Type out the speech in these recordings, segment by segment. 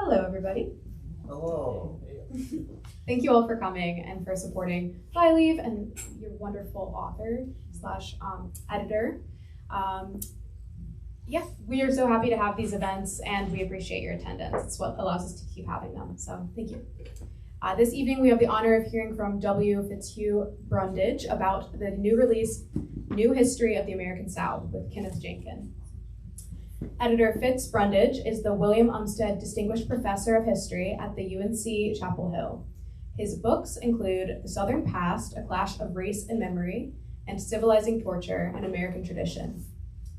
Hello, everybody. Hello. Thank you all for coming and for supporting Flyleaf and your wonderful author slash editor. Yeah, we are so happy to have these events and we appreciate your attendance. It's what allows us to keep having them, so thank you. This evening we have the honor of hearing from W. Fitzhugh Brundage about the new release, New History of the American South with Kenneth Janken. Editor Fitz Brundage is the William Umstead Distinguished Professor of History at the UNC Chapel Hill. His books include The Southern Past, A Clash of Race and Memory, and Civilizing Torture, An American Tradition.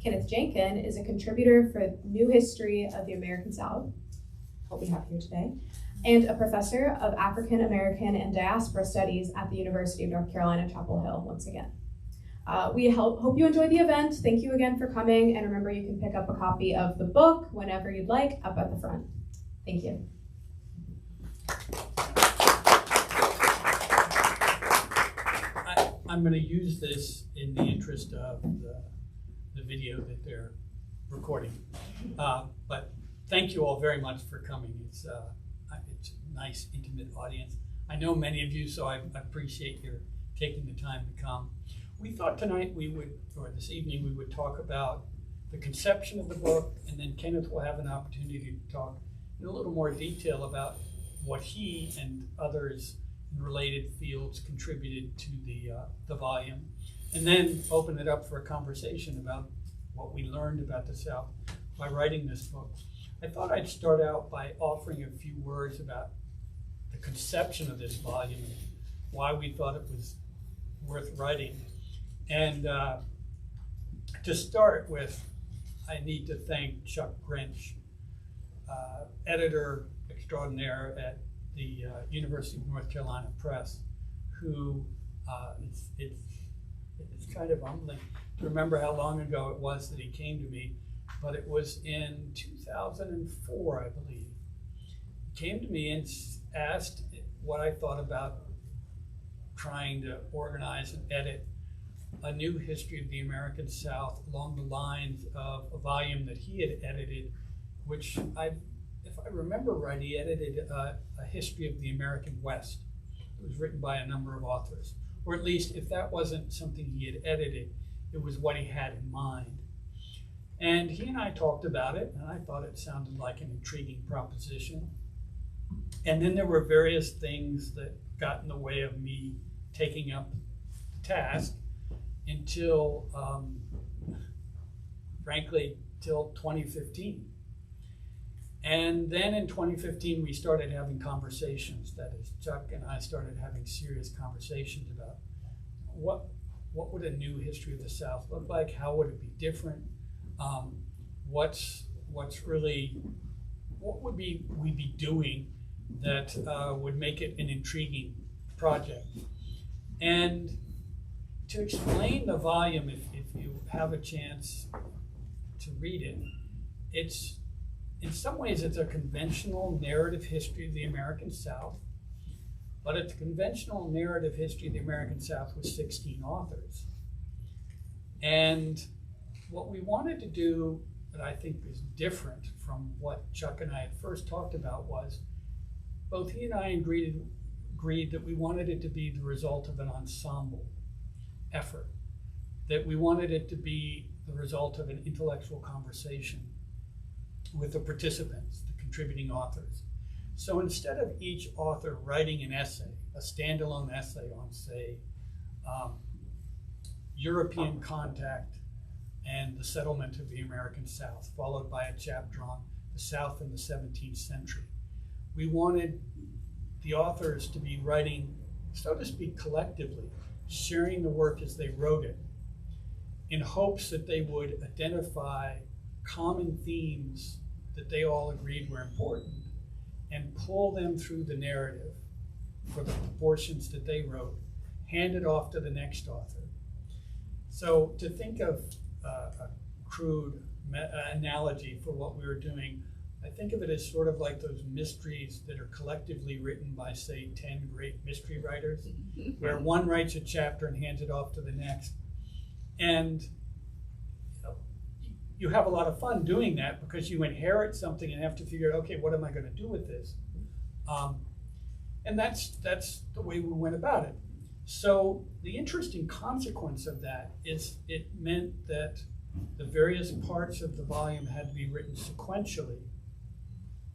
Kenneth Janken is a contributor for New History of the American South, what we have here today, and a professor of African American and Diaspora Studies at the University of North Carolina, Chapel Hill, once again. We hope you enjoy the event. Thank you again for coming, and remember you can pick up a copy of the book whenever you'd like up at the front. Thank you. I'm going to use this in the interest of the video that they're recording. But thank you all very much for coming. It's a nice, intimate audience. I know many of you, so I appreciate your taking the time to come. We thought tonight this evening, we would talk about the conception of the book, and then Kenneth will have an opportunity to talk in a little more detail about what he and others in related fields contributed to the volume, and then open it up for a conversation about what we learned about the South by writing this book. I thought I'd start out by offering a few words about the conception of this volume and why we thought it was worth writing. And to start with, I need to thank Chuck Grinch, editor extraordinaire at the University of North Carolina Press, who it's kind of humbling to remember how long ago it was that he came to me, but it was in 2004, I believe. He came to me and asked what I thought about trying to organize and edit a new history of the American South along the lines of a volume that he had edited, which if I remember right, he edited a history of the American West. It was written by a number of authors, or at least if that wasn't something he had edited, it was what he had in mind. And he and I talked about it, and I thought it sounded like an intriguing proposition. And then there were various things that got in the way of me taking up the task until, frankly, till 2015. And then in 2015, we started having conversations. That is, Chuck and I started having serious conversations about what would a new history of the South look like? How would it be different? What would we be doing that would make it an intriguing project? And to explain the volume, if you have a chance to read it, in some ways it's a conventional narrative history of the American South, but it's a conventional narrative history of the American South with 16 authors. And what we wanted to do that I think is different from what Chuck and I had first talked about was, both he and I agreed that we wanted it to be the result of an ensemble effort, that we wanted it to be the result of an intellectual conversation with the participants, the contributing authors. So instead of each author writing an essay, a standalone essay on, say, European contact and the settlement of the American South, followed by a chapter on the South in the 17th century, we wanted the authors to be writing, so to speak, collectively, sharing the work as they wrote it, in hopes that they would identify common themes that they all agreed were important and pull them through the narrative for the portions that they wrote, hand it off to the next author. So to think of a crude analogy for what we were doing, I think of it as sort of like those mysteries that are collectively written by, say, 10 great mystery writers, where one writes a chapter and hands it off to the next. And you have a lot of fun doing that because you inherit something and have to figure out, okay, what am I going to do with this? And that's the way we went about it. So the interesting consequence of that is it meant that the various parts of the volume had to be written sequentially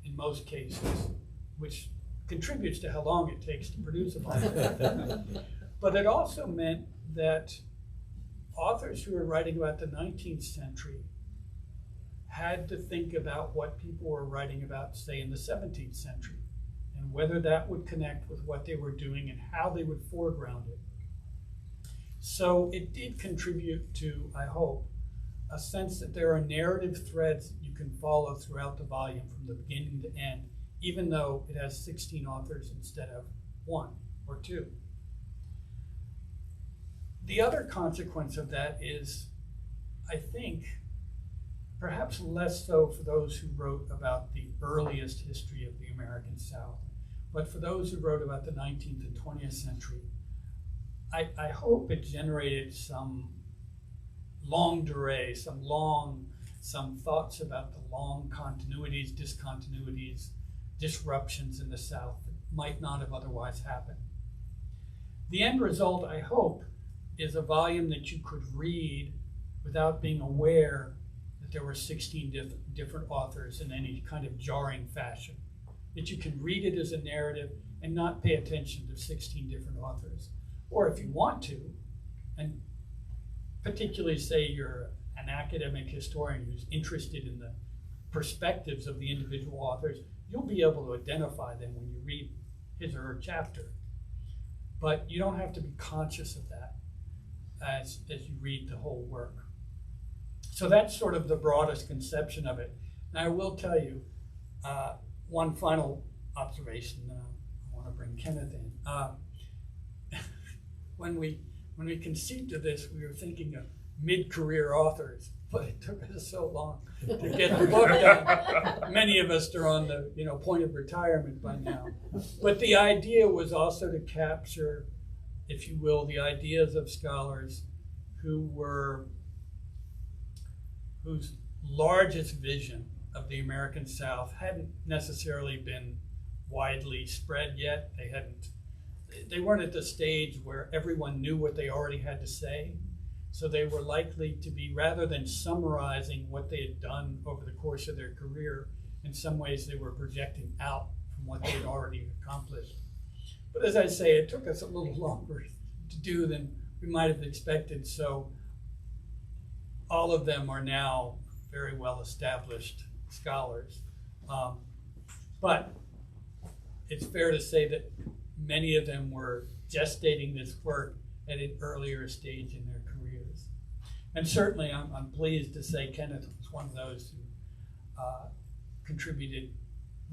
in most cases, which contributes to how long it takes to produce a volume. But it also meant that authors who were writing about the 19th century had to think about what people were writing about, say, in the 17th century, and whether that would connect with what they were doing and how they would foreground it. So it did contribute to, I hope, a sense that there are narrative threads that you can follow throughout the volume from the beginning to end, even though it has 16 authors instead of 1 or 2. The other consequence of that is, I think, perhaps less so for those who wrote about the earliest history of the American South, but for those who wrote about the 19th and 20th century, I hope it generated some longue durée, some thoughts about the long continuities, discontinuities, disruptions in the South that might not have otherwise happened. The end result, I hope, is a volume that you could read without being aware that there were 16 different authors in any kind of jarring fashion. That you can read it as a narrative and not pay attention to 16 different authors. Or if you want to, and particularly say you're an academic historian who's interested in the perspectives of the individual authors, you'll be able to identify them when you read his or her chapter. But you don't have to be conscious of that as you read the whole work. So that's sort of the broadest conception of it. Now I will tell you one final observation. I want to bring Kenneth in. When we conceived of this, we were thinking of mid-career authors, but it took us so long to get the book done. Many of us are on the point of retirement by now. But the idea was also to capture, if you will, the ideas of scholars whose largest vision of the American South hadn't necessarily been widely spread yet. They weren't at the stage where everyone knew what they already had to say. So they were likely to be, rather than summarizing what they had done over the course of their career, in some ways they were projecting out from what they had already accomplished. But as I say, it took us a little longer to do than we might have expected. So all of them are now very well established scholars. But it's fair to say that many of them were gestating this work at an earlier stage in their careers. And certainly I'm pleased to say Kenneth was one of those who contributed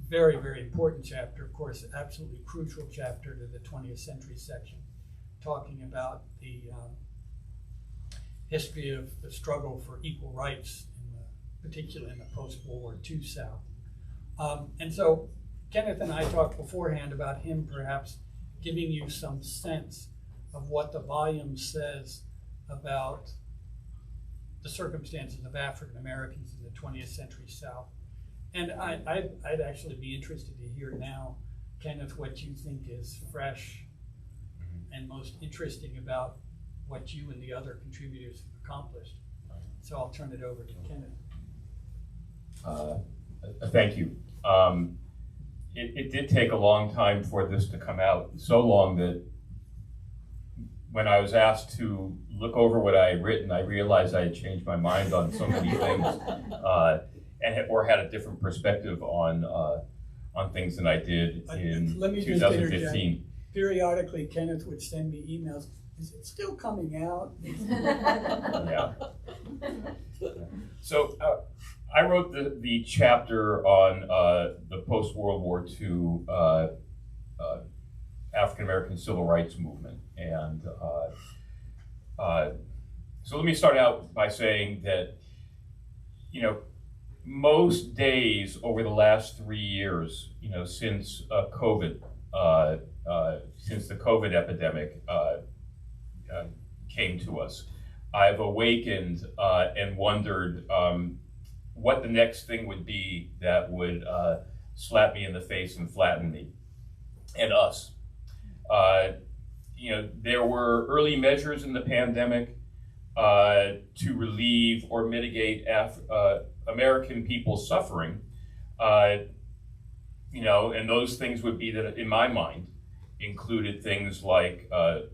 very, very important chapter, of course, absolutely crucial chapter to the 20th century section, talking about the history of the struggle for equal rights, particularly in the post-World War II South. And so Kenneth and I talked beforehand about him perhaps giving you some sense of what the volume says about the circumstances of African Americans in the 20th century South. And I'd actually be interested to hear now, Kenneth, what you think is fresh and most interesting about what you and the other contributors have accomplished. So I'll turn it over to Kenneth. Thank you. It did take a long time for this to come out, so long that when I was asked to look over what I had written, I realized I had changed my mind on so many things, or had a different perspective on things than I did in 2015. Periodically, Kenneth would send me emails. Is it still coming out? Yeah. So I wrote the chapter on the post-World War II African-American civil rights movement. And so let me start out by saying that, most days over the last 3 years, since COVID, since the COVID epidemic came to us, I've awakened and wondered what the next thing would be that would slap me in the face and flatten me and us. There were early measures in the pandemic to relieve or mitigate American people's suffering. And those things would be that, in my mind, included things like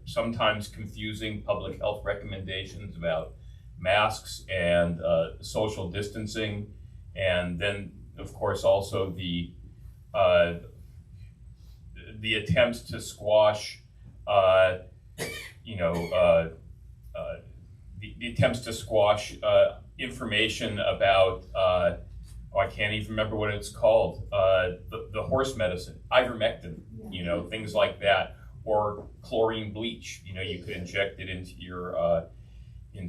sometimes confusing public health recommendations about masks and social distancing, and then, of course, also the attempts to squash, information about. I can't even remember what it's called. The horse medicine, ivermectin, things like that, or chlorine bleach. You could inject it into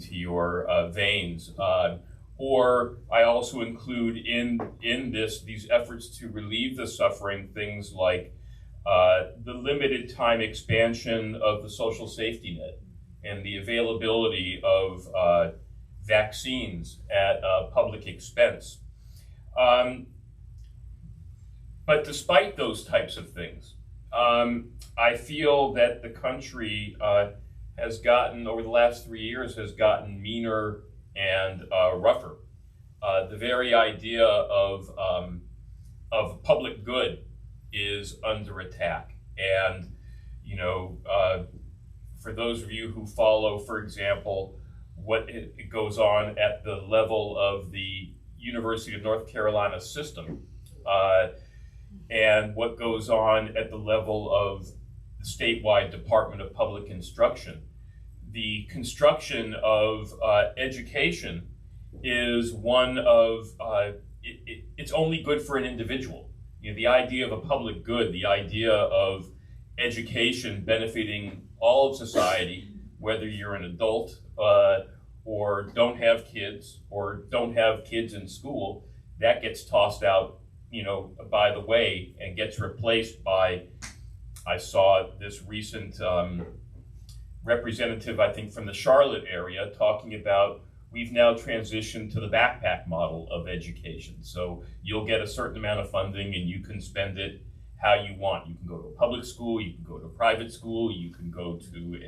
your veins. Or I also include in these efforts to relieve the suffering things like the limited time expansion of the social safety net and the availability of vaccines at public expense. But despite those types of things, I feel that the country has gotten, over the last 3 years, has gotten meaner and rougher. The very idea of public good is under attack. And, for those of you who follow, for example, what it goes on at the level of the University of North Carolina system, and what goes on at the level of the statewide Department of Public Instruction. The construction of education is one of, it's only good for an individual. The idea of a public good, the idea of education benefiting all of society, whether you're an adult or don't have kids in school, that gets tossed out, by the way, and gets replaced by, I saw this recent representative, I think from the Charlotte area, talking about we've now transitioned to the backpack model of education. So you'll get a certain amount of funding and you can spend it how you want. You can go to a public school, you can go to a private school, you can go to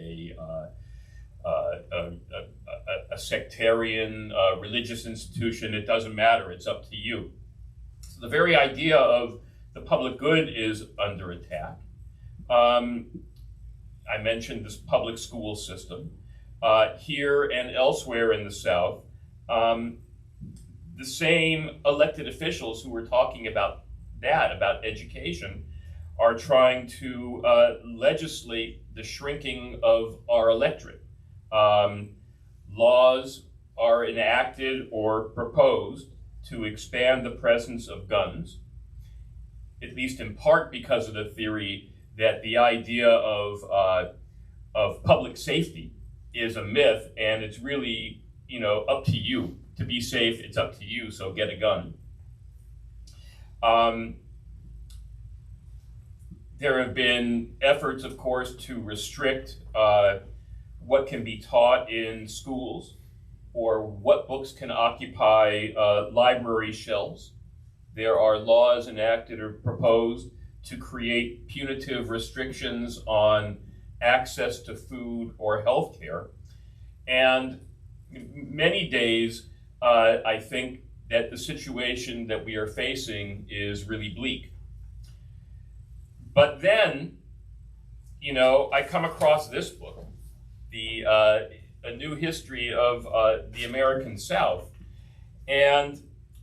a sectarian religious institution. It doesn't matter, it's up to you. So the very idea of the public good is under attack. I mentioned this public school system. Here and elsewhere in the South, the same elected officials who were talking about education, are trying to legislate the shrinking of our electorate. Laws are enacted or proposed to expand the presence of guns, at least in part because of the theory that the idea of public safety is a myth, and it's really, up to you to be safe. It's up to you, so get a gun. There have been efforts, of course, to restrict what can be taught in schools or what books can occupy library shelves. There are laws enacted or proposed to create punitive restrictions on access to food or health care. And many days, I think that the situation that we are facing is really bleak. But then, I come across this book, A New History of the American South. And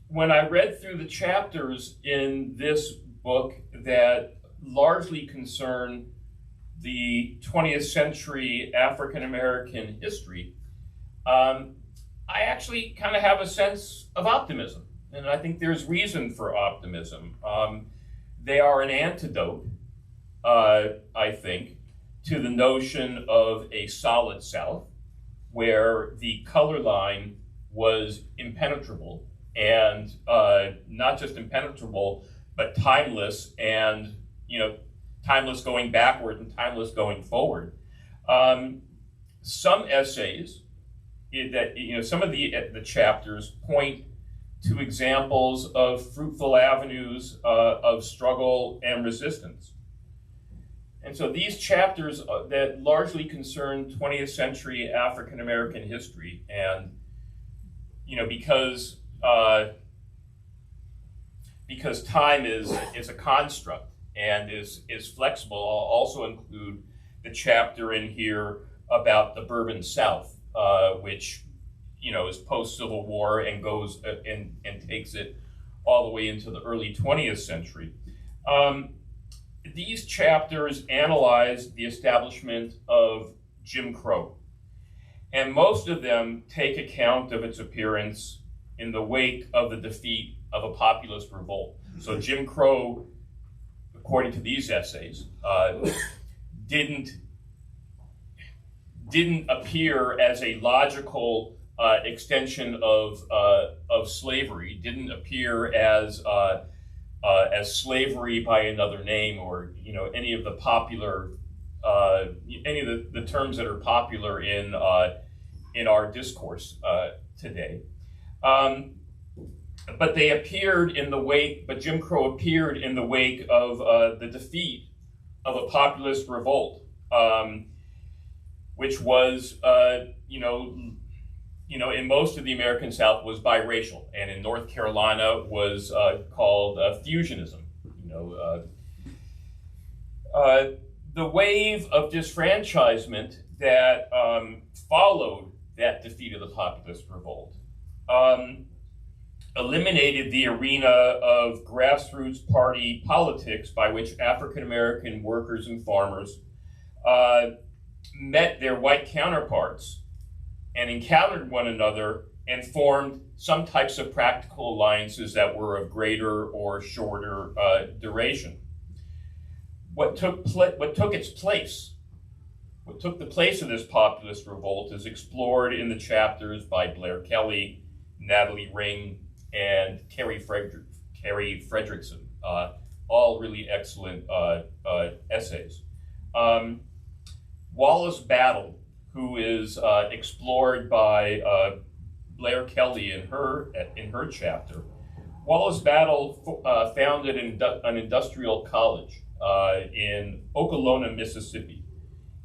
when I read through the chapters in this book that largely concern the 20th century African American history, I actually kind of have a sense of optimism. And I think there's reason for optimism. They are an antidote, I think, to the notion of a solid South, where the color line was impenetrable, and not just impenetrable, but timeless, and timeless going backward and timeless going forward. Some essays that some of the chapters point to examples of fruitful avenues of struggle and resistance. And so these chapters that largely concern 20th century African American history, and because time is a construct and is flexible, I'll also include the chapter in here about the Bourbon South, which is post-Civil War and goes and takes it all the way into the early 20th century. These chapters analyze the establishment of Jim Crow, and most of them take account of its appearance in the wake of the defeat of a populist revolt. So Jim Crow, according to these essays, didn't appear as a logical extension of slavery, didn't appear as slavery by another name, or any of the popular any of the terms that are popular in our discourse today. But they appeared in the wake. But Jim Crow appeared in the wake of the defeat of a populist revolt, which was in most of the American South was biracial, and in North Carolina was called fusionism. The wave of disfranchisement that followed that defeat of the populist revolt eliminated the arena of grassroots party politics by which African American workers and farmers met their white counterparts and encountered one another and formed some types of practical alliances that were of greater or shorter duration. What took the place of this populist revolt is explored in the chapters by Blair Kelly, Natalie Ring, and Carrie Fredrickson, all really excellent essays. Wallace Battle, who is explored by Blair Kelly in her chapter. Wallace Battle founded an industrial college in Okolona, Mississippi,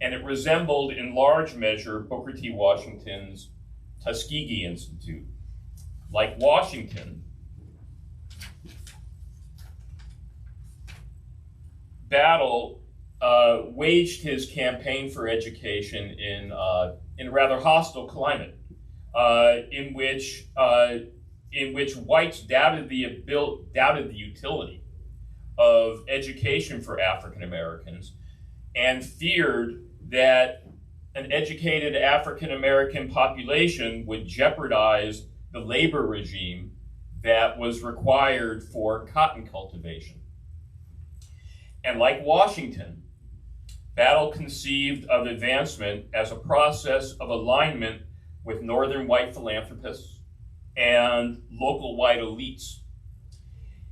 and it resembled in large measure Booker T. Washington's Tuskegee Institute. Like Washington, Battle waged his campaign for education in a rather hostile climate, in which whites doubted the utility of education for African Americans and feared that an educated African American population would jeopardize the labor regime that was required for cotton cultivation. And like Washington, Battle conceived of advancement as a process of alignment with northern white philanthropists and local white elites.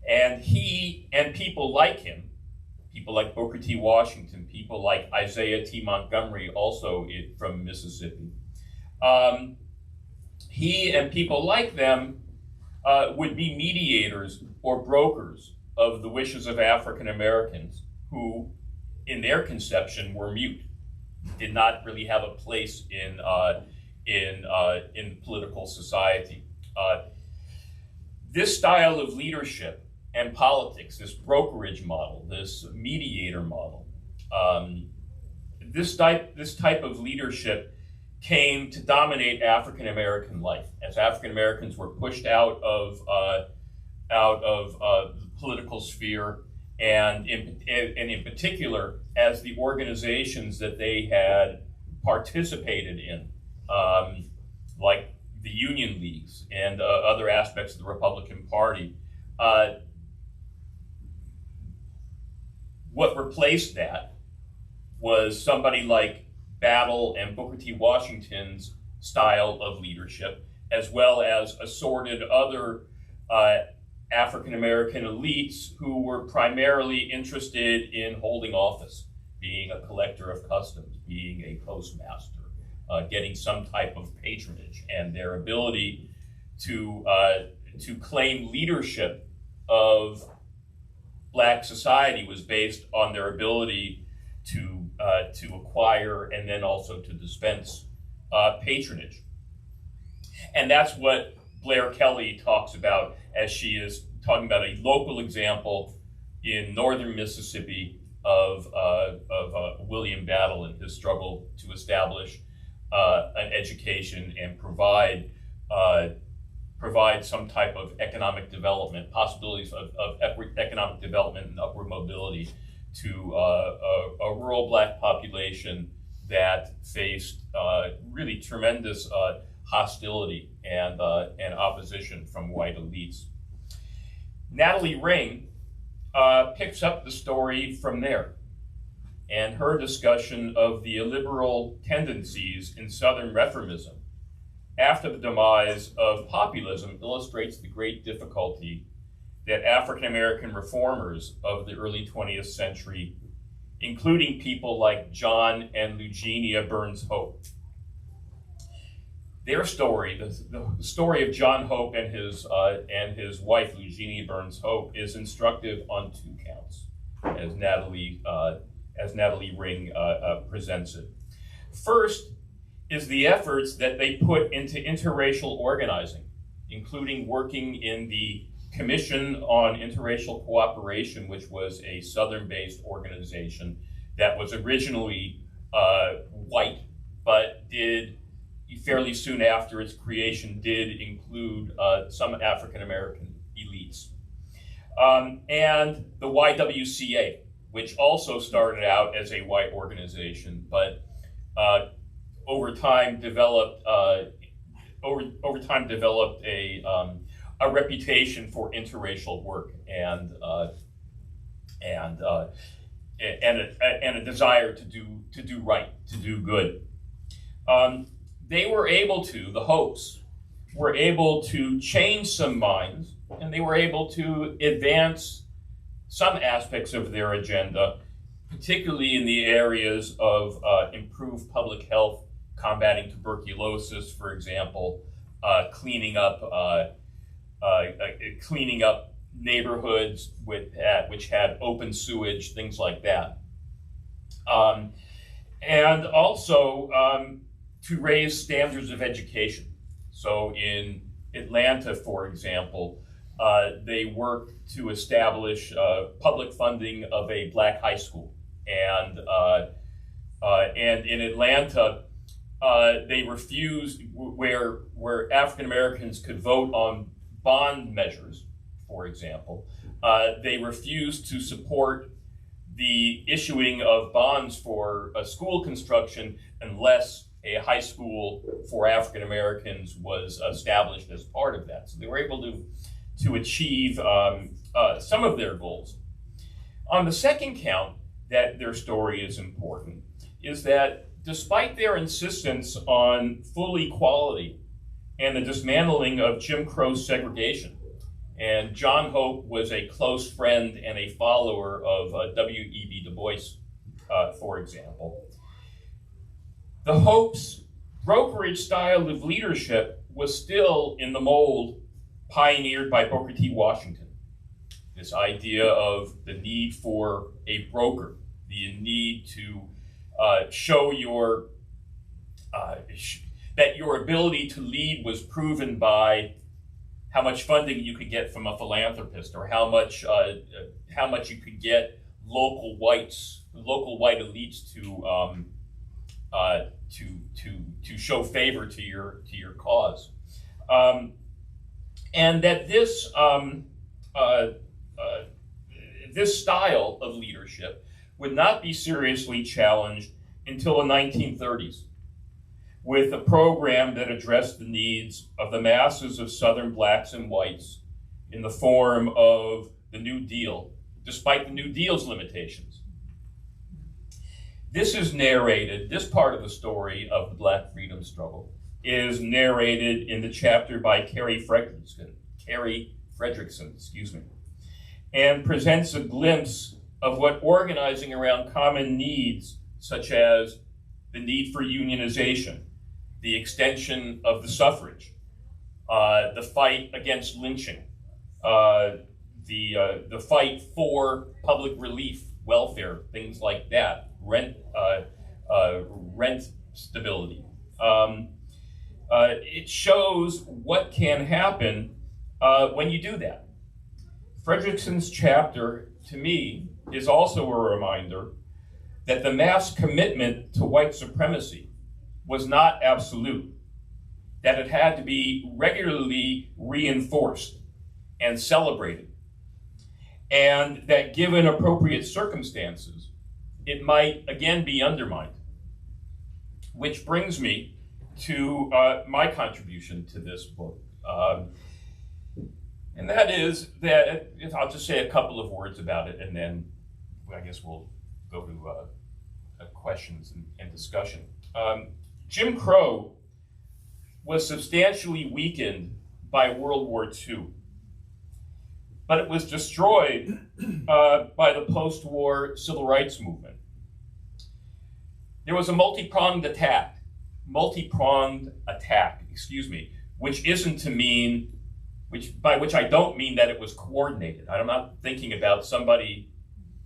And he and people like him, people like Booker T. Washington, people like Isaiah T. Montgomery, also from Mississippi, he and people like them would be mediators or brokers of the wishes of African Americans who, in their conception, were mute, did not really have a place in political society. This style of leadership and politics, this brokerage model, this mediator model, this type of leadership came to dominate African American life as African Americans were pushed out of the political sphere, and in particular as the organizations that they had participated in, like the Union Leagues and other aspects of the Republican Party. What replaced that was somebody like Battle and Booker T. Washington's style of leadership, as well as assorted other African American elites who were primarily interested in holding office, being a collector of customs, being a postmaster, getting some type of patronage, and their ability to to claim leadership of Black society was based on their ability to acquire and then also to dispense patronage. And that's what Blair Kelly talks about as she is talking about a local example in northern Mississippi of William Battle and his struggle to establish an education and provide some type of economic development, possibilities of economic development and upward mobility to a rural Black population that faced really tremendous hostility and opposition from white elites. Natalie Ring picks up the story from there, and her discussion of the illiberal tendencies in Southern reformism after the demise of populism illustrates the great difficulty that African American reformers of the early 20th century, including people like John and Eugenia Burns Hope. Their story, the story of John Hope and his wife Eugenia Burns Hope, is instructive on two counts, as Natalie Ring presents it. First is the efforts that they put into interracial organizing, including working in the Commission on Interracial Cooperation, which was a Southern-based organization that was originally white, but did fairly soon after its creation did include some African American elites. And the YWCA, which also started out as a white organization, but over time developed a reputation for interracial work and a desire to do right, to do good. They were able to, the Hopes were able to change some minds, and they were able to advance some aspects of their agenda, particularly in the areas of improved public health, combating tuberculosis, for example, cleaning up neighborhoods which had open sewage, things like that, and also to raise standards of education. So in Atlanta, for example, they worked to establish public funding of a Black high school, and in Atlanta, they refused, where African Americans could vote on bond measures, for example, they refused to support the issuing of bonds for school construction unless a high school for African Americans was established as part of that. So they were able to achieve some of their goals. On the second count that their story is important is that despite their insistence on full equality and the dismantling of Jim Crow segregation, and John Hope was a close friend and a follower of W.E.B. Du Bois, for example, the Hopes' brokerage style of leadership was still in the mold pioneered by Booker T. Washington. This idea of the need for a broker, the need to show that your ability to lead was proven by how much funding you could get from a philanthropist, or how much you could get local white elites to show favor to your cause, and that this style of leadership would not be seriously challenged until the 1930s, with a program that addressed the needs of the masses of Southern Blacks and whites in the form of the New Deal, despite the New Deal's limitations. This part of the story of the Black freedom struggle is narrated in the chapter by Carrie Fredrickson, and presents a glimpse of what organizing around common needs, such as the need for unionization, the extension of the suffrage, the fight against lynching, the fight for public relief, welfare, things like that, rent stability. It shows what can happen when you do that. Fredrickson's chapter, to me, is also a reminder that the mass commitment to white supremacy was not absolute, that it had to be regularly reinforced and celebrated, and that given appropriate circumstances, it might again be undermined. Which brings me to my contribution to this book. And that is that, I'll just say a couple of words about it, and then I guess we'll go to questions and discussion. Jim Crow was substantially weakened by World War II, but it was destroyed by the post-war civil rights movement. There was a multi-pronged attack, which isn't to mean, by which I don't mean that it was coordinated. I'm not thinking about somebody,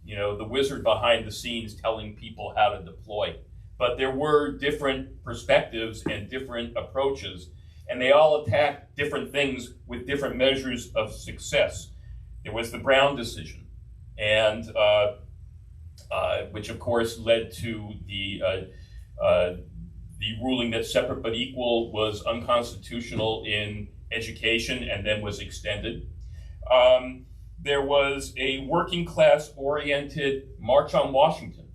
the wizard behind the scenes telling people how to deploy. But there were different perspectives and different approaches, and they all attacked different things with different measures of success. There was the Brown decision, and which of course led to the ruling that separate but equal was unconstitutional in education and then was extended. There was a working class oriented March on Washington,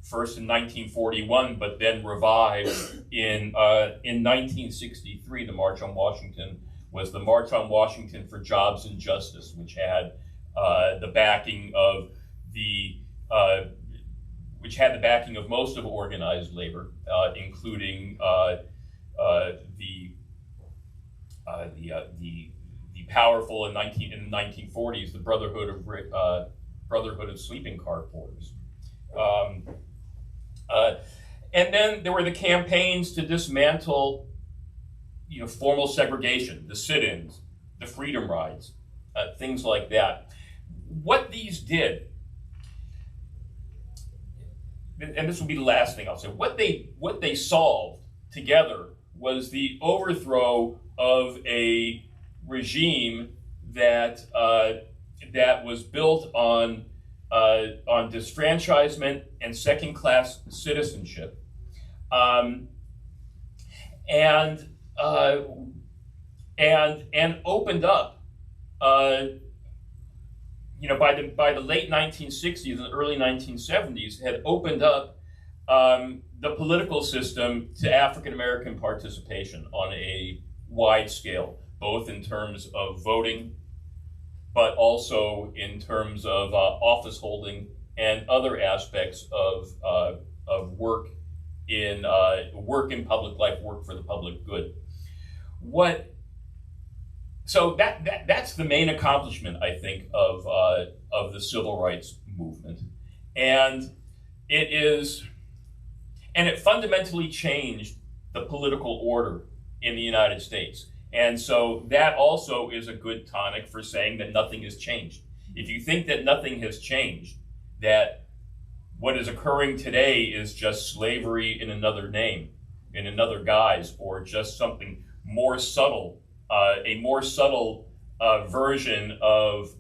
first in 1941, but then revived in 1963. The March on Washington was the March on Washington for Jobs and Justice, which had the backing of most of organized labor, including the powerful in the 1940s, the Brotherhood of Sleeping Car Porters. And then there were the campaigns to dismantle, formal segregation, the sit-ins, the freedom rides, things like that. What these did, and this will be the last thing I'll say, what they solved together was the overthrow of a regime that was built on disfranchisement and second-class citizenship, and opened up, by the late 1960s and early 1970s, had opened up the political system to African American participation on a wide scale, both in terms of voting, but also in terms of office holding and other aspects of work in public life, work for the public good. So that's the main accomplishment, I think, of the civil rights movement, and it fundamentally changed the political order in the United States. And so that also is a good tonic for saying that nothing has changed. If you think that nothing has changed, that what is occurring today is just slavery in another name, in another guise, or just something more subtle, a more subtle version of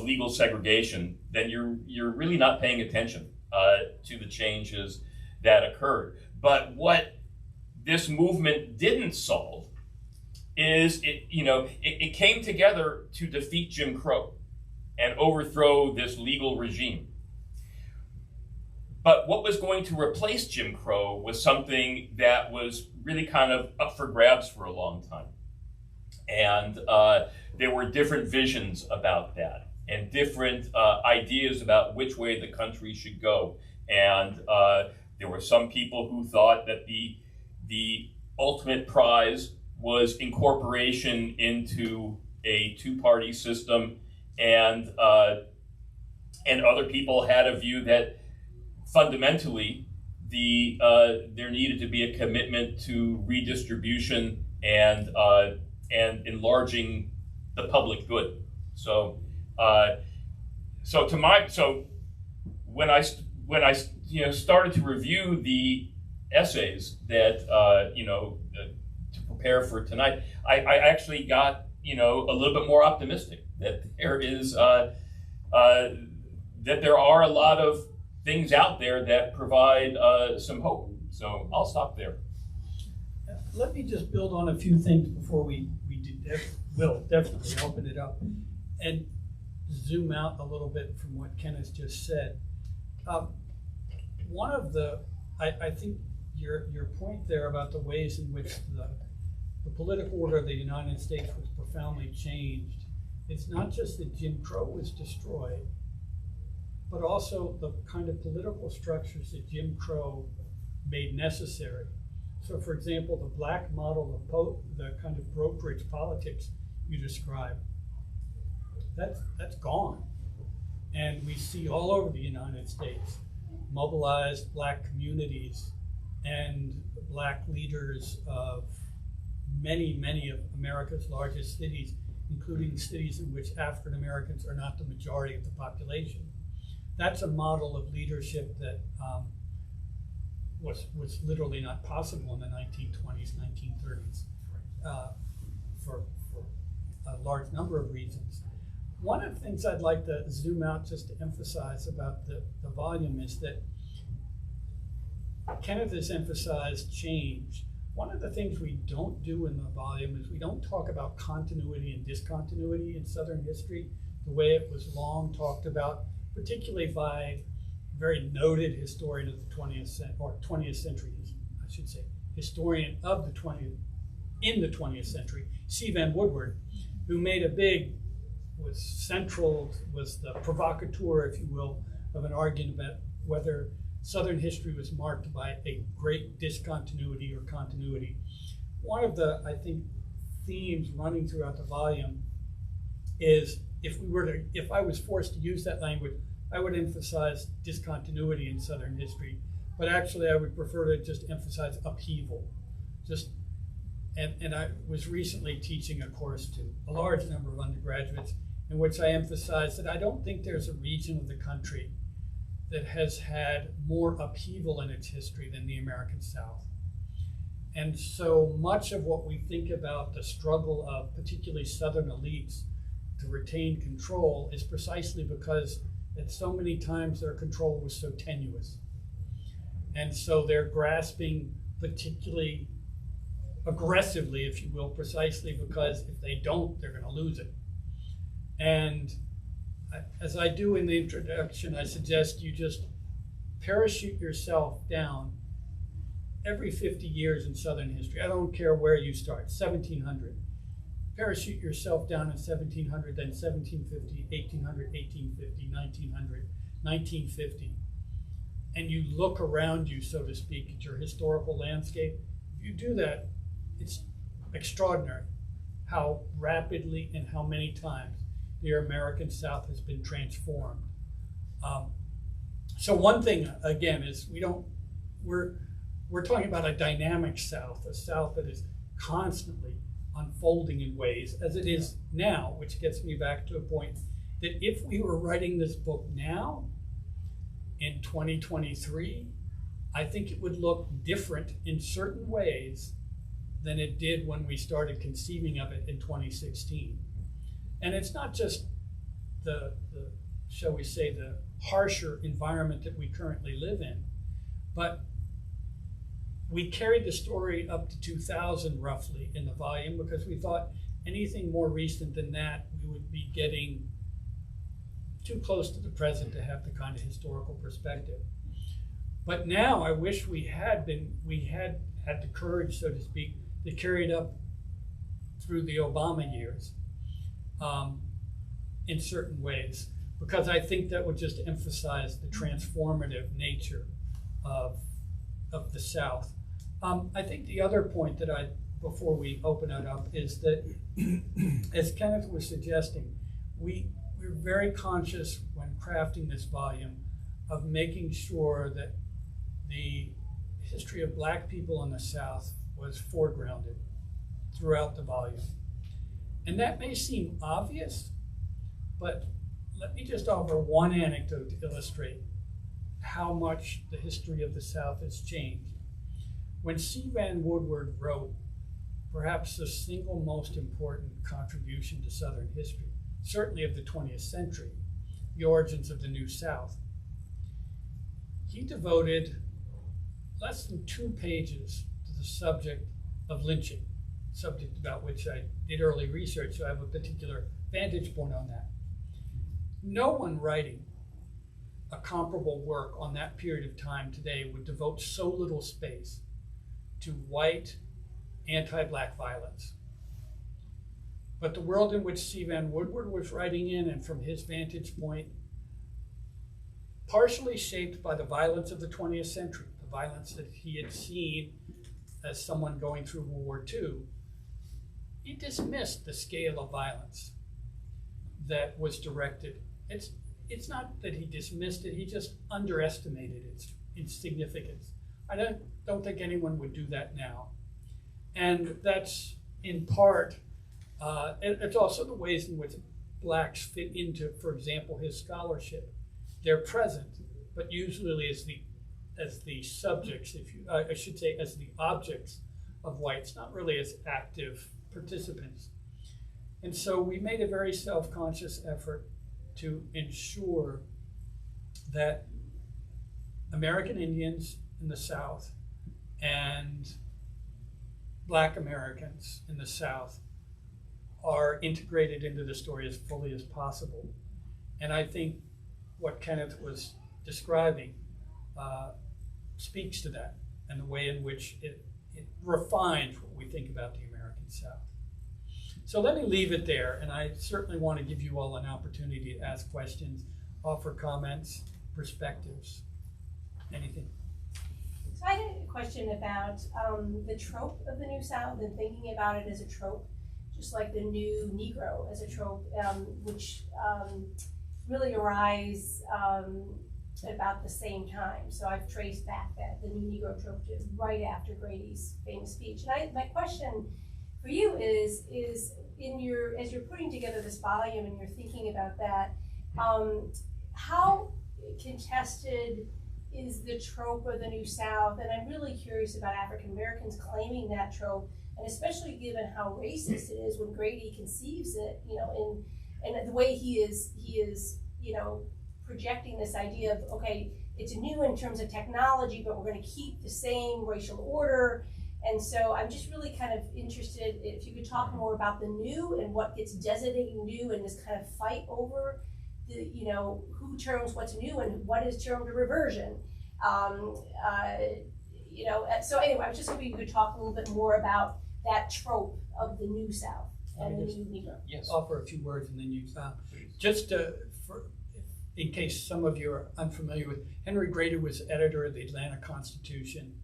legal segregation, then you're really not paying attention to the changes that occurred. But what this movement didn't solve is it came together to defeat Jim Crow and overthrow this legal regime. But what was going to replace Jim Crow was something that was really kind of up for grabs for a long time. And there were different visions about that and different ideas about which way the country should go. And there were some people who thought that the ultimate prize was incorporation into a two-party system, and other people had a view that fundamentally there needed to be a commitment to redistribution and and enlarging the public good. So, when I started to review the essays that to prepare for tonight, I actually got a little bit more optimistic that there is that there are a lot of things out there that provide some hope. So I'll stop there. Let me just build on a few things before will definitely open it up and zoom out a little bit from what Kenneth just said. One of I think your point there about the ways in which the political order of the United States was profoundly changed. It's not just that Jim Crow was destroyed, but also the kind of political structures that Jim Crow made necessary. So, for example, the black model of the kind of brokerage politics you described, that's gone. And we see all over the United States mobilized black communities and black leaders of many, many of America's largest cities, including cities in which African Americans are not the majority of the population. That's a model of leadership that was literally not possible in the 1920s, 1930s, for a large number of reasons. One of the things I'd like to zoom out just to emphasize about the volume is that Kenneth has emphasized change. One of the things we don't do in the volume is we don't talk about continuity and discontinuity in Southern history the way it was long talked about, particularly by a very noted historian of the 20th century, I should say, historian of the 20th century, C. Van Woodward, who made was the provocateur, if you will, of an argument about whether Southern history was marked by a great discontinuity or continuity. One of the, I think, themes running throughout the volume is if I was forced to use that language, I would emphasize discontinuity in Southern history, but actually I would prefer to just emphasize upheaval. And I was recently teaching a course to a large number of undergraduates in which I emphasized that I don't think there's a region of the country that has had more upheaval in its history than the American South. And so much of what we think about the struggle of particularly Southern elites to retain control is precisely because at so many times their control was so tenuous. And so they're grasping particularly aggressively, if you will, precisely because if they don't, they're going to lose it. And as I do in the introduction, I suggest you just parachute yourself down every 50 years in Southern history. I don't care where you start, 1700. Parachute yourself down in 1700, then 1750, 1800, 1850, 1900, 1950. And you look around you, so to speak, at your historical landscape. If you do that, it's extraordinary how rapidly and how many times the American South has been transformed. So one thing, again, is we're talking about a dynamic South, a South that is constantly unfolding in ways as it is now, which gets me back to a point that if we were writing this book now, in 2023, I think it would look different in certain ways than it did when we started conceiving of it in 2016. And it's not just the shall we say, the harsher environment that we currently live in, but we carried the story up to 2000 roughly in the volume because we thought anything more recent than that, we would be getting too close to the present to have the kind of historical perspective. But now I wish we had had the courage, so to speak, to carry it up through the Obama years in certain ways, because I think that would just emphasize the transformative nature of the South. I think the other point that before we open it up, is that, as Kenneth was suggesting, we're very conscious when crafting this volume of making sure that the history of Black people in the South was foregrounded throughout the volume. And that may seem obvious, but let me just offer one anecdote to illustrate how much the history of the South has changed. When C. Vann Woodward wrote perhaps the single most important contribution to Southern history, certainly of the 20th century, The Origins of the New South, he devoted less than 2 pages to the subject of lynching, subject about which I did early research, so I have a particular vantage point on that. No one writing a comparable work on that period of time today would devote so little space to white anti-black violence. But the world in which C. Vann Woodward was writing in, and from his vantage point, partially shaped by the violence of the 20th century, the violence that he had seen as someone going through World War II, he dismissed the scale of violence that was directed. It's not that he dismissed it, he just underestimated its significance. I don't think anyone would do that now. And that's in part, it's also the ways in which blacks fit into, for example, his scholarship. They're present, but usually as the subjects, I should say, as the objects of whites, not really as active participants. And so we made a very self-conscious effort to ensure that American Indians in the South and Black Americans in the South are integrated into the story as fully as possible. And I think what Kenneth was describing speaks to that, and the way in which it refines what we think about the American South. So let me leave it there, and I certainly want to give you all an opportunity to ask questions, offer comments, perspectives, anything. So I had a question about the trope of the New South, and thinking about it as a trope, just like the new Negro as a trope, which really arise about the same time. So I've traced back the new Negro trope to right after Grady's famous speech. And my question for you is as you're putting together this volume and you're thinking about that, how contested is the trope of the New South? And I'm really curious about African Americans claiming that trope, and especially given how racist it is when Grady conceives it, and the way he is, projecting this idea of, okay, it's new in terms of technology, but we're going to keep the same racial order. And so I'm just really kind of interested if you could talk more about the new and what gets designated new in this kind of fight over the, who terms what's new and what is termed a reversion. So anyway, I was just hoping you could talk a little bit more about that trope of the New South and the new Negro. Yes, offer a few words and then you just in case some of you are unfamiliar with, Henry Grady was editor of the Atlanta Constitution,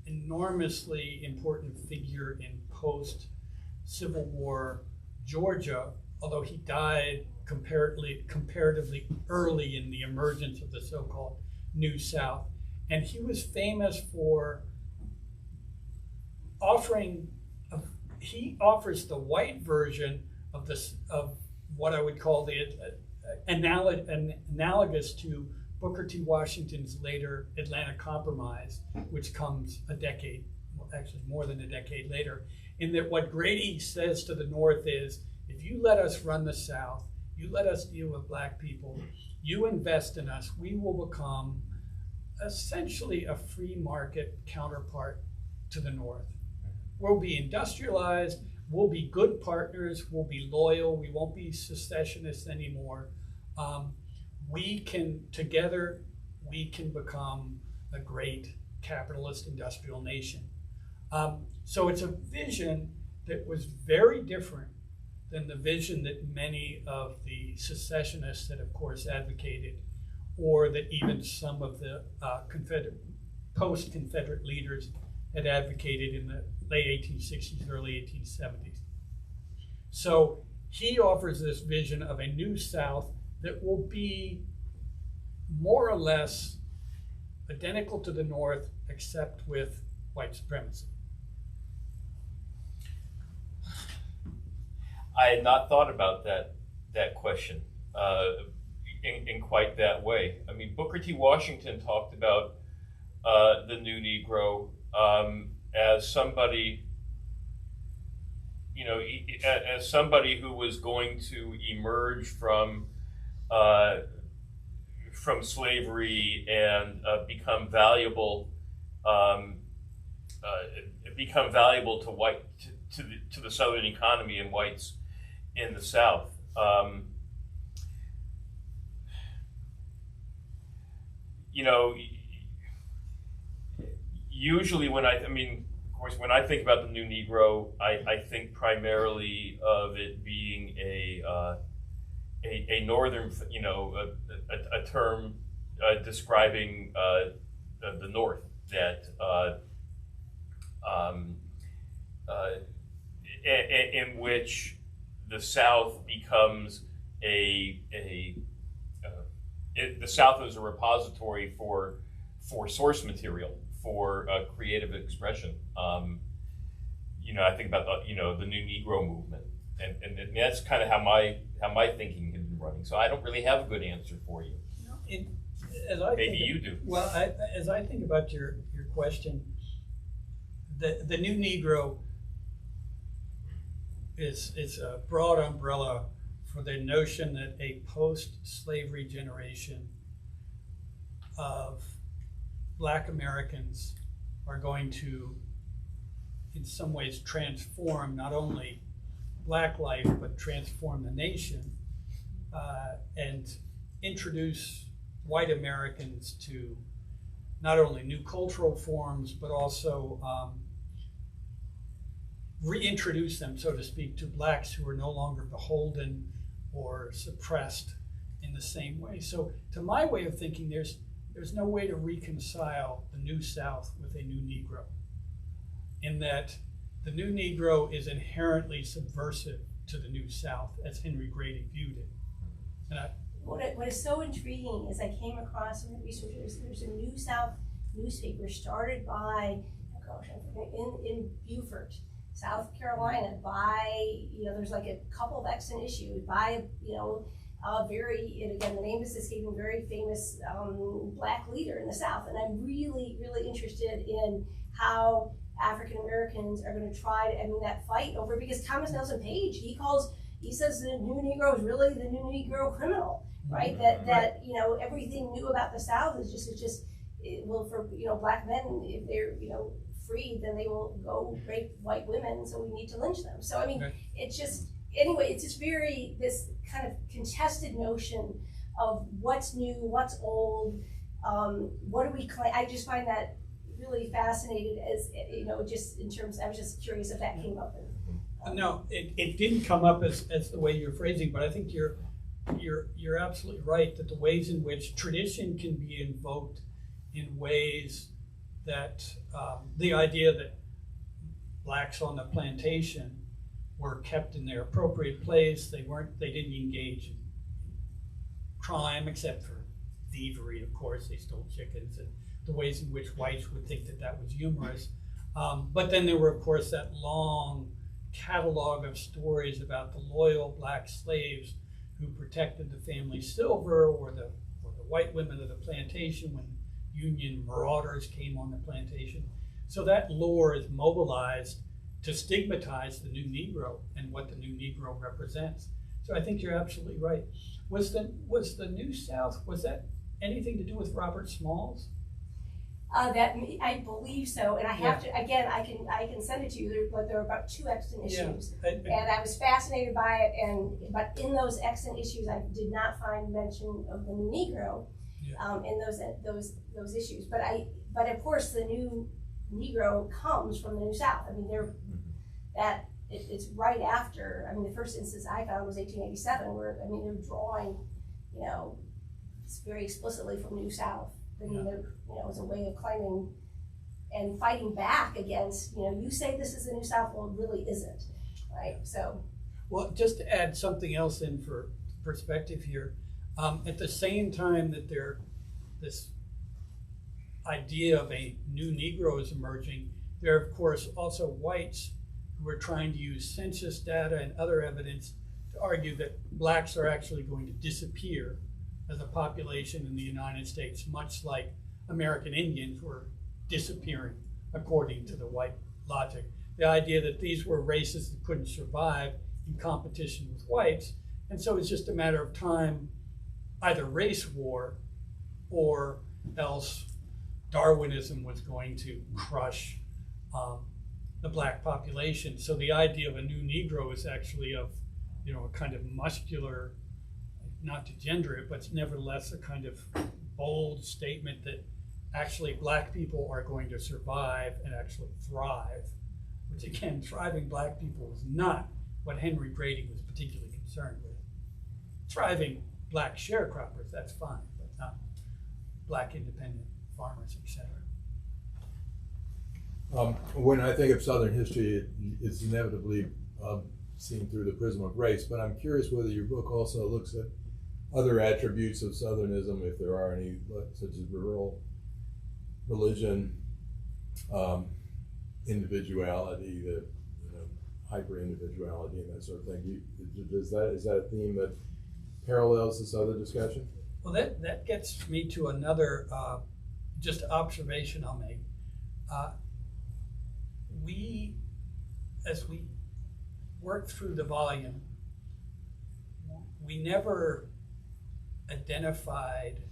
enormously important figure in post-Civil War Georgia, although he died comparatively early in the emergence of the so-called New South. And he was famous for he offers the white version of what I would call the analogous to Booker T. Washington's later Atlanta Compromise, which comes actually more than a decade later, in that what Grady says to the North is, if you let us run the South, you let us deal with black people, you invest in us, we will become essentially a free market counterpart to the North. We'll be industrialized, we'll be good partners, we'll be loyal, we won't be secessionists anymore. Together, we can become a great capitalist industrial nation. So it's a vision that was very different than the vision that many of the secessionists had, of course, advocated, or that even some of the post-Confederate leaders had advocated in the late 1860s, early 1870s. So he offers this vision of a New South that will be more or less identical to the North, except with white supremacy. I had not thought about that question in quite that way. I mean, Booker T. Washington talked about the new Negro as somebody, as somebody who was going to emerge from slavery and become valuable to the Southern economy and whites in the South. Usually when of course, when I think about the new Negro, I think primarily of it being a northern, a term describing the North that in which the South becomes the South is a repository for source material, for creative expression. I think about the new Negro movement, and that's kind of how my thinking has been running. So I don't really have a good answer for you. Maybe you do. Well, as I think about your question, the new Negro is a broad umbrella for the notion that a post-slavery generation of Black Americans are going to, in some ways, transform not only Black life, but transform the nation and introduce white Americans to not only new cultural forms, but also reintroduce them, so to speak, to Blacks who are no longer beholden or suppressed in the same way. So to my way of thinking, there's no way to reconcile the New South with a new Negro, in that the new Negro is inherently subversive to the New South, as Henry Grady viewed it. And what is so intriguing is I came across in the research, there's a New South newspaper started by, in Beaufort, South Carolina, by, there's like a couple of extant issues by, and again, the name is escaping, very famous Black leader in the South. And I'm really, really interested in how African Americans are going to try to, that fight over, because Thomas Nelson Page, he says the new Negro is really the new Negro criminal, right? That everything new about the South is just for Black men, if they're freed, then they will go rape white women, so we need to lynch them. So it's just very this kind of contested notion of what's new, what's old, what do we claim. I just find that really fascinating, as just in terms, I was just curious if that came up. No, it didn't come up as the way you're phrasing, but I think you're absolutely right that the ways in which tradition can be invoked in ways that the idea that Blacks on the plantation were kept in their appropriate place, they didn't engage in crime except for thievery, of course, they stole chickens, and the ways in which whites would think that was humorous. But then there were, of course, that long catalog of stories about the loyal Black slaves who protected the family silver, or the white women of the plantation when Union marauders came on the plantation. So that lore is mobilized to stigmatize the new Negro and what the new Negro represents. So I think you're absolutely right. Was the New South, was that anything to do with Robert Smalls? That I believe so, and I have to again. I can send it to you. There are about 2 extant issues, and I was fascinated by it. But in those extant issues, I did not find mention of the new Negro in those issues. But of course, the new Negro comes from the New South. It's right after. The first instance I found was 1887, where they're drawing, very explicitly from New South. As a way of claiming and fighting back against, you say this is the New South, well, it really isn't, right? So, well, just to add something else in for perspective here, at the same time that this idea of a new Negro is emerging, there are, of course, also whites who are trying to use census data and other evidence to argue that blacks are actually going to disappear as a population in the United States, much like American Indians were disappearing according to the white logic. The idea that these were races that couldn't survive in competition with whites, and so it's just a matter of time, either race war or else Darwinism was going to crush the black population. So the idea of a new Negro is actually of, a kind of muscular, not to gender it, but it's nevertheless a kind of bold statement that actually black people are going to survive and actually thrive, which again, thriving black people was not what Henry Brady was particularly concerned with. Thriving black sharecroppers, that's fine, but not black independent farmers, etc. When I think of Southern history, it's inevitably seen through the prism of race, but I'm curious whether your book also looks at other attributes of Southernism, if there are any, such as rural religion, individuality, the hyper-individuality, and that sort of thing. Is that a theme that parallels this other discussion? Well, that gets me to another just observation I'll make. As we work through the volume, we never identified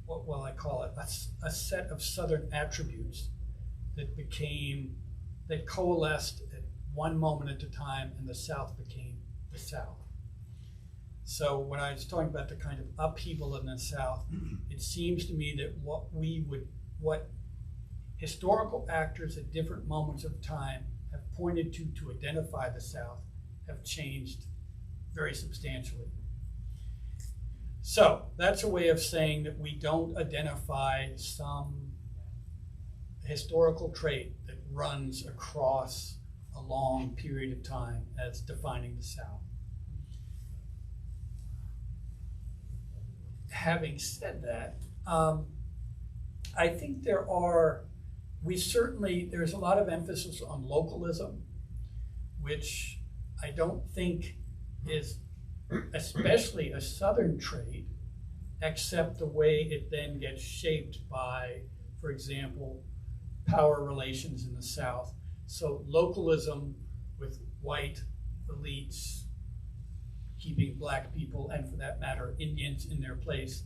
what will I call it, a set of Southern attributes that coalesced at one moment at a time, and the South became the South. So when I was talking about the kind of upheaval in the South, it seems to me that what historical actors at different moments of time have pointed to identify the South have changed very substantially. So that's a way of saying that we don't identify some historical trait that runs across a long period of time as defining the South. Having said that, I think there's a lot of emphasis on localism, which I don't think is especially a Southern trait, except the way it then gets shaped by, for example, power relations in the South. So localism with white elites keeping black people, and for that matter, Indians in their place,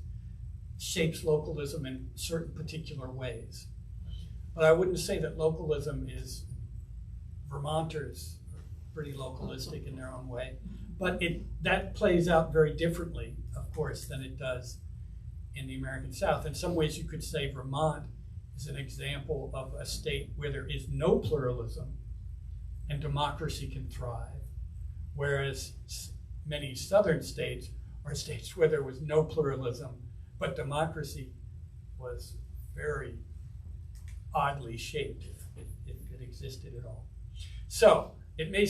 shapes localism in certain particular ways. But I wouldn't say that localism is, Vermonters are pretty localistic in their own way, but that plays out very differently, of course, than it does in the American South. In some ways you could say Vermont is an example of a state where there is no pluralism and democracy can thrive, whereas many Southern states are states where there was no pluralism, but democracy was very oddly shaped, if it existed at all. So it may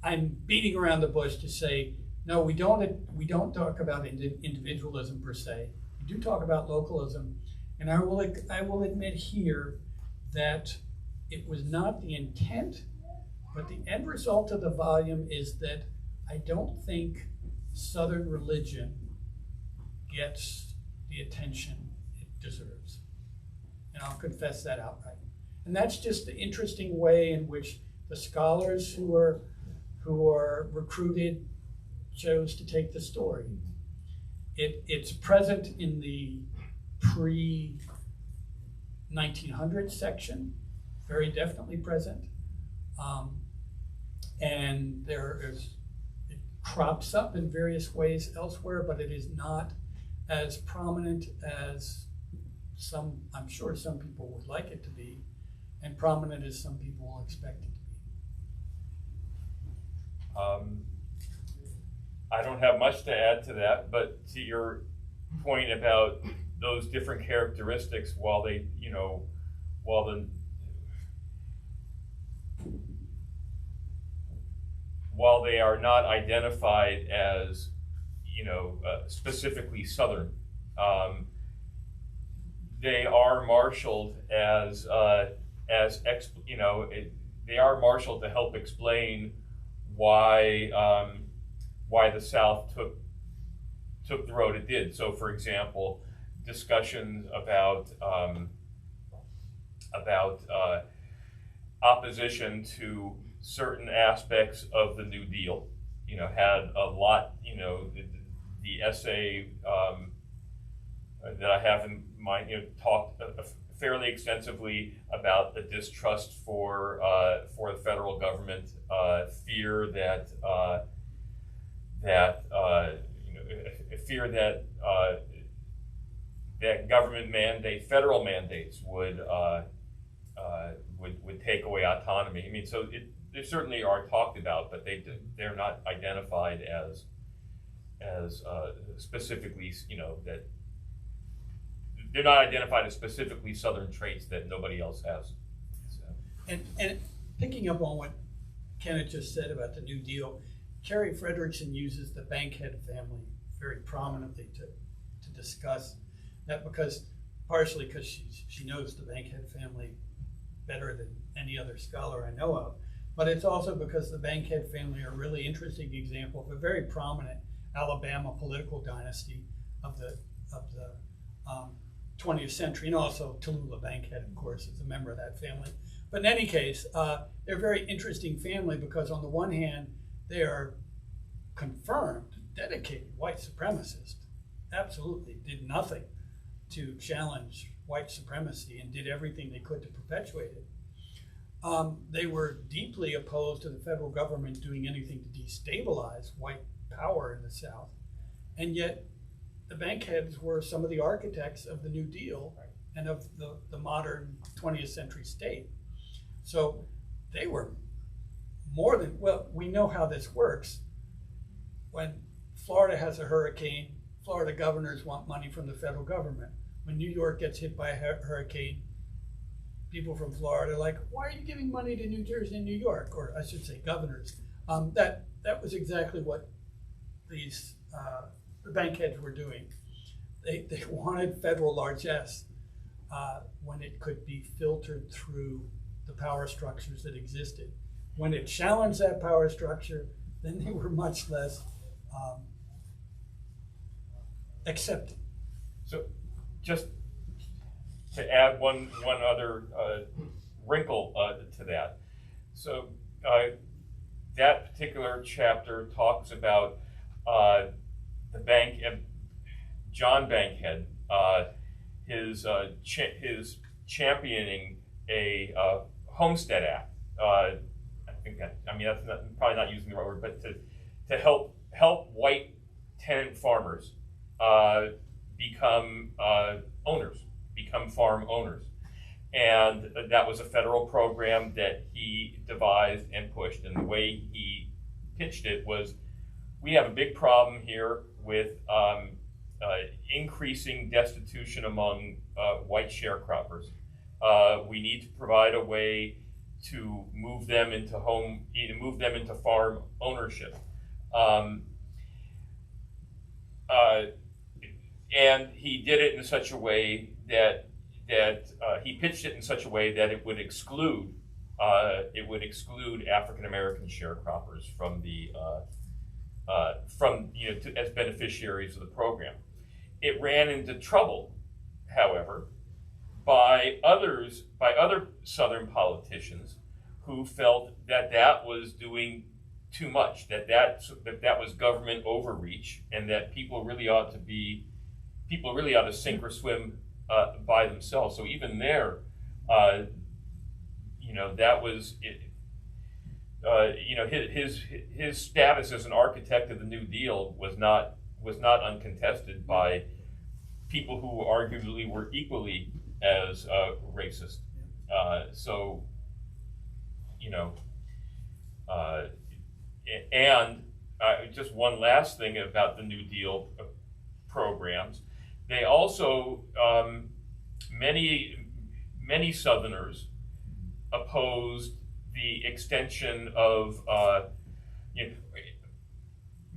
I'm beating around the bush to say, no, we don't talk about individualism per se. We do talk about localism, and I will admit here that it was not the intent, but the end result of the volume is that I don't think Southern religion gets the attention it deserves. And I'll confess that outright. And that's just the interesting way in which the scholars who are recruited chose to take the story. It's present in the pre-1900 section, very definitely present. And it crops up in various ways elsewhere, but it is not as prominent as I'm sure some people would like it to be, and prominent as some people will expect it to be. I don't have much to add to that, but to your point about those different characteristics, while they are not identified as, specifically Southern, they are marshaled as they are marshaled to help explain why the South took the road it did. So, for example, discussions about opposition to certain aspects of the New Deal, had a lot. The essay that I have in mind, talked fairly extensively about the distrust for the federal government, fear that that government federal mandates would take away autonomy. I mean, so they certainly are talked about, but they're not identified as specifically, that they're not identified as specifically Southern traits that nobody else has. So. And picking up on what Kenneth just said about the New Deal, Carrie Frederickson uses the Bankhead family very prominently to discuss that, partially because she knows the Bankhead family better than any other scholar I know of, but it's also because the Bankhead family are a really interesting example of a very prominent Alabama political dynasty of the 20th century, and also Tallulah Bankhead, of course, is a member of that family. But in any case, they're a very interesting family because on the one hand, they are confirmed, dedicated white supremacists, absolutely did nothing to challenge white supremacy and did everything they could to perpetuate it. They were deeply opposed to the federal government doing anything to destabilize white power in the South, and yet the Bankheads were some of the architects of the New Deal and of the modern 20th century state. So they were more than, we know how this works. When Florida has a hurricane, Florida governors want money from the federal government. When New York gets hit by a hurricane, people from Florida are like, why are you giving money to New Jersey and New York? Or I should say governors. That was exactly what these the Bankheads were doing. They wanted federal largesse when it could be filtered through the power structures that existed. When it challenged that power structure, then they were much less accepted. So, just to add one other wrinkle to that. So, that particular chapter talks about John Bankhead, his championing a Homestead Act. That's probably not using the right word, but to help white tenant farmers become farm owners. And that was a federal program that he devised and pushed. And the way he pitched it was, we have a big problem here with increasing destitution among white sharecroppers. We need to provide a way to move them into farm ownership. And he did it in such a way that he pitched it in such a way that it would exclude African American sharecroppers from as beneficiaries of the program. It ran into trouble, however, by other Southern politicians who felt that was doing too much, that was government overreach, and that people really ought to sink or swim by themselves. So even there, that was it. His status as an architect of the New Deal was not uncontested by people who arguably were equally as racist. And just one last thing about the New Deal programs. They also, many Southerners opposed the extension of,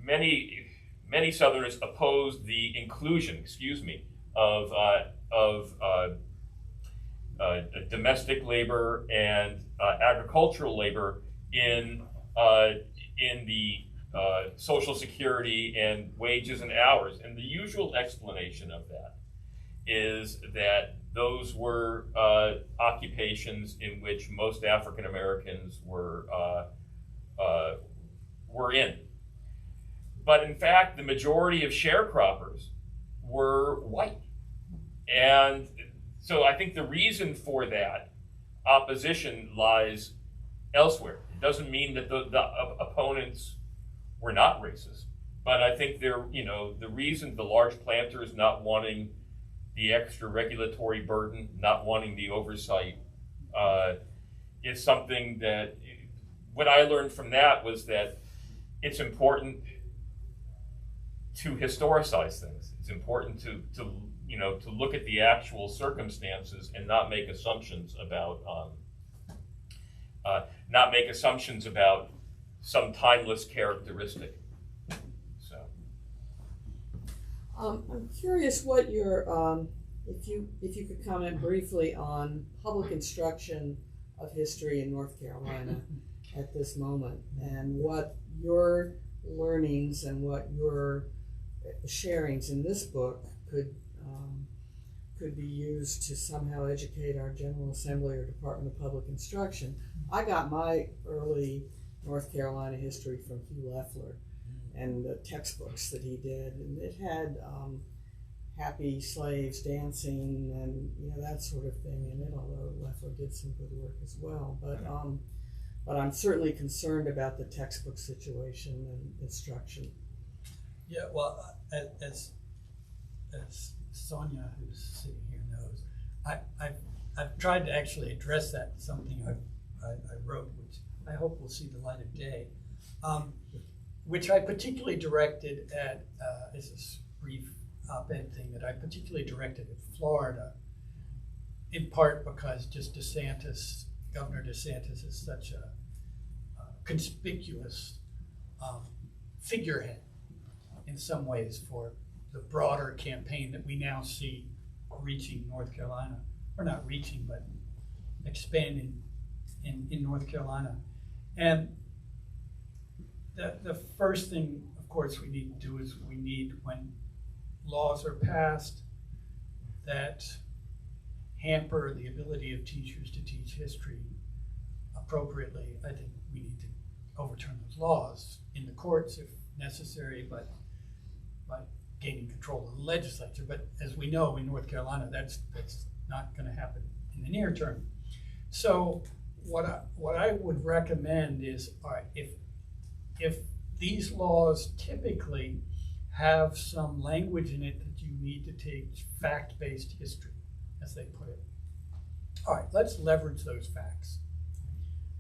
many Southerners opposed the inclusion, of domestic labor and agricultural labor in the Social Security and wages and hours. And the usual explanation of that is that those were occupations in which most African Americans were in. But in fact, the majority of sharecroppers were white. And so I think the reason for that opposition lies elsewhere. It doesn't mean that the opponents were not racist, but I think the reason the large planters not wanting the extra regulatory burden, not wanting the oversight, is something that what I learned from that was that it's important to historicize things. It's important to look at the actual circumstances and not make assumptions about some timeless characteristic. So, I'm curious what your if you could comment briefly on public instruction of history in North Carolina at this moment, and what your learnings and what your sharings in this book could be used to somehow educate our General Assembly or Department of Public Instruction. I got my early North Carolina history from Hugh Leffler and the textbooks that he did, and it had happy slaves dancing and that sort of thing in it, although Leffler did some good work as well. But I'm certainly concerned about the textbook situation and instruction. Yeah, well, as Sonia, who's sitting here, knows, I've tried to actually address that in something I wrote, which I hope will see the light of day, which I particularly directed at, is a brief op-ed thing that I particularly directed at Florida, in part because just Governor DeSantis is such a conspicuous figurehead in some ways for the broader campaign that we now see reaching North Carolina, or not reaching, but expanding in North Carolina. And the first thing, of course, we need to do is when laws are passed that hamper the ability of teachers to teach history appropriately, I think we need to overturn those laws in the courts if necessary, but by gaining control of the legislature. But as we know, in North Carolina, that's not going to happen in the near term. So what I would recommend is, all right, if these laws typically have some language in it that you need to teach fact-based history, as they put it. All right, let's leverage those facts.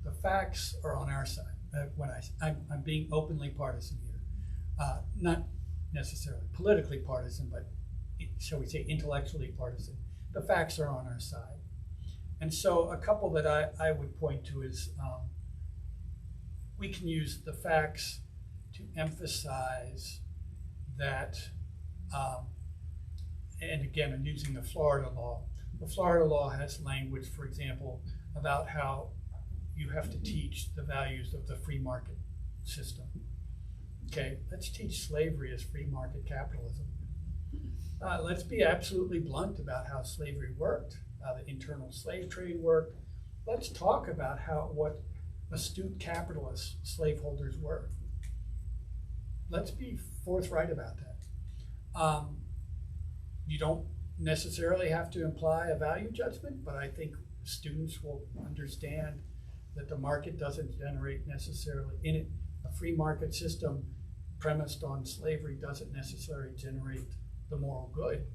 The facts are on our side. I'm being openly partisan here, not necessarily politically partisan, but shall we say intellectually partisan. The facts are on our side. And so a couple that I would point to is we can use the facts to emphasize that, and again, I'm using the Florida law. The Florida law has language, for example, about how you have to teach the values of the free market system. Okay, let's teach slavery as free market capitalism. Let's be absolutely blunt about how slavery worked, how the internal slave trade worked. Let's talk about what astute capitalists slaveholders were. Let's be forthright about that. You don't necessarily have to imply a value judgment, but I think students will understand that the market doesn't generate necessarily in it. A free market system premised on slavery doesn't necessarily generate the moral good.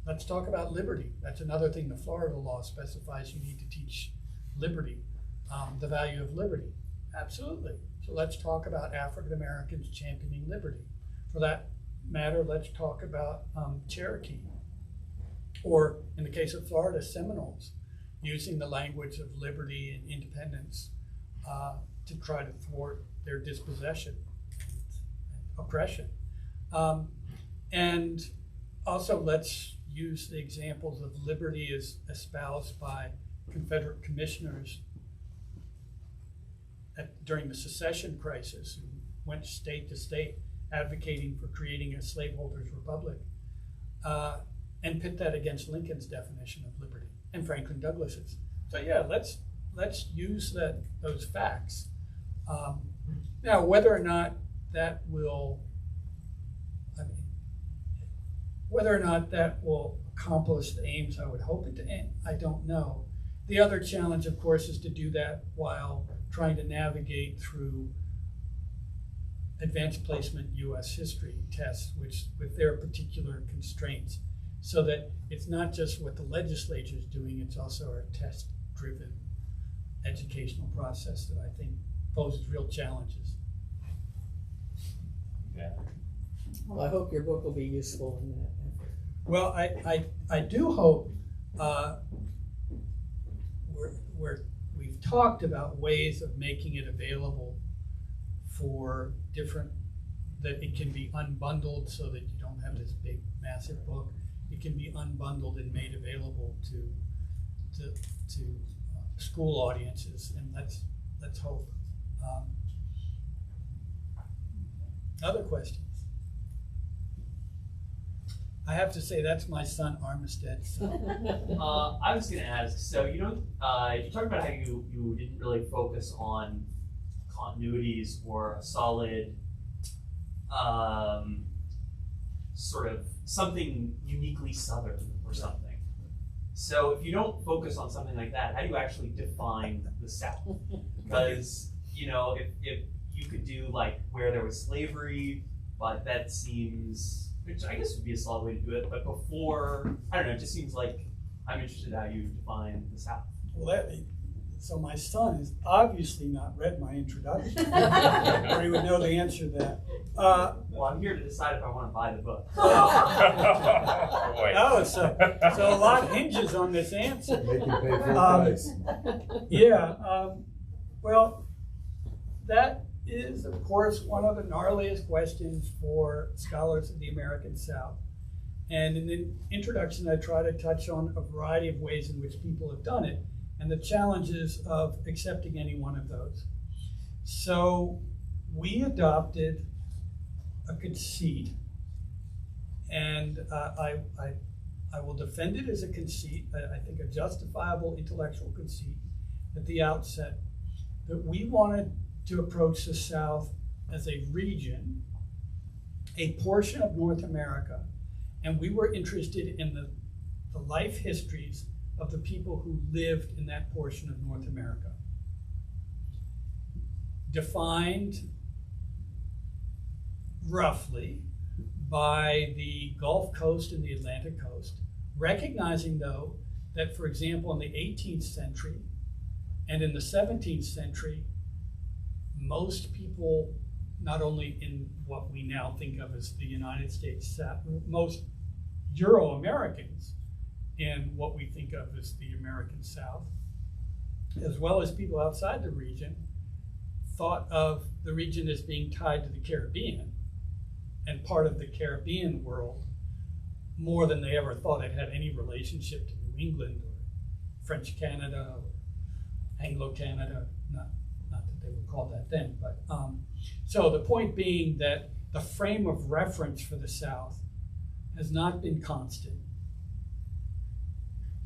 Let's talk about liberty. That's another thing the Florida law specifies. You need to teach liberty, the value of liberty. Absolutely. So let's talk about African Americans championing liberty. For that matter, let's talk about Cherokee, or in the case of Florida, Seminoles, using the language of liberty and independence to try to thwart their dispossession, oppression. And Also, let's use the examples of liberty as espoused by Confederate commissioners during the secession crisis, who went state to state advocating for creating a slaveholders' republic, and pit that against Lincoln's definition of liberty and Franklin Douglas's. So yeah, let's use those facts. Now, whether or not that will accomplish the aims I would hope it to, I don't know. The other challenge, of course, is to do that while trying to navigate through advanced placement U.S. history tests, which with their particular constraints, so that it's not just what the legislature is doing, it's also a test-driven educational process that I think poses real challenges. Yeah. Well, I hope your book will be useful in that effort. Well, I do hope we've talked about ways of making it available for different, that it can be unbundled so that you don't have this big, massive book. It can be unbundled and made available to school audiences, and let's hope. Other questions? I have to say that's my son Armistead. So. I was going to ask. So you talked about how you didn't really focus on continuities or a solid sort of something uniquely Southern or something. So if you don't focus on something like that, how do you actually define the South? Because if you could do like where there was slavery, but that seems, which I guess would be a solid way to do it. But before, I don't know, it just seems like I'm interested in how you define the South. Well, so my son has obviously not read my introduction, or he would know the answer to that. Well, I'm here to decide if I want to buy the book. Oh, so a lot hinges on this answer. Make you pay full price. Yeah. Well, that is, of course, one of the gnarliest questions for scholars of the American South. And in the introduction, I try to touch on a variety of ways in which people have done it, and the challenges of accepting any one of those. So we adopted a conceit, and I will defend it as a conceit, I think a justifiable intellectual conceit at the outset, that we wanted to approach the South as a region, a portion of North America, and we were interested in the life histories of the people who lived in that portion of North America. Defined roughly by the Gulf Coast and the Atlantic Coast, recognizing though that, for example, in the 18th century and in the 17th century, most people, not only in what we now think of as the United States South, most Euro-Americans in what we think of as the American South, as well as people outside the region, thought of the region as being tied to the Caribbean and part of the Caribbean world more than they ever thought it had any relationship to New England or French Canada or Anglo-Canada, not that they were called that then, but so the point being that the frame of reference for the South has not been constant.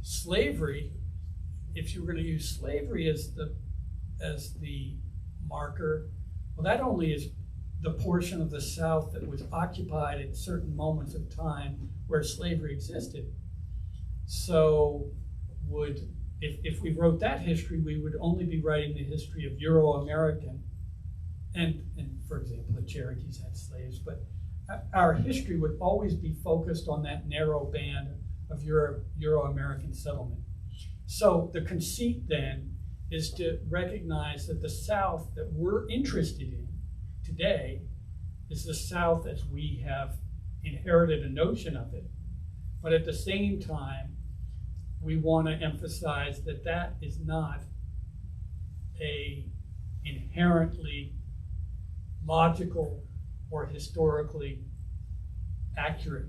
Slavery, if you were going to use slavery as the marker, well, that only is the portion of the South that was occupied at certain moments of time where slavery existed. So if we wrote that history, we would only be writing the history of Euro-American, and for example, the Cherokees had slaves, but our history would always be focused on that narrow band of Euro-American settlement. So the conceit then is to recognize that the South that we're interested in today is the South as we have inherited a notion of it. But at the same time, we want to emphasize that that is not a inherently logical or historically accurate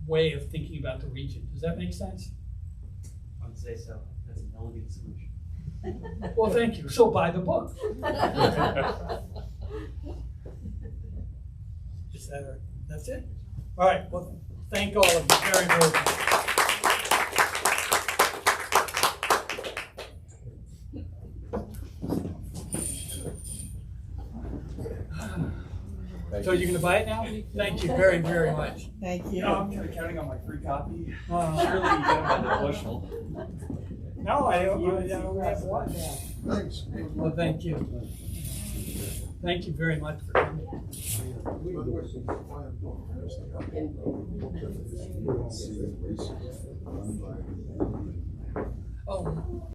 way of thinking about the region. Does that make sense? I would say so. That's an elegant solution. Well, thank you. So buy the book. Is that that's it? All right. Well, thank all of you very, very much. So you're going to buy it now? Thank you very, very much. Thank you. I'm kind of counting on my free copy. Uh, Surely you get them by the bushel. No, I only have one. Thanks. Well, thank you. Thank you very much for coming. Oh.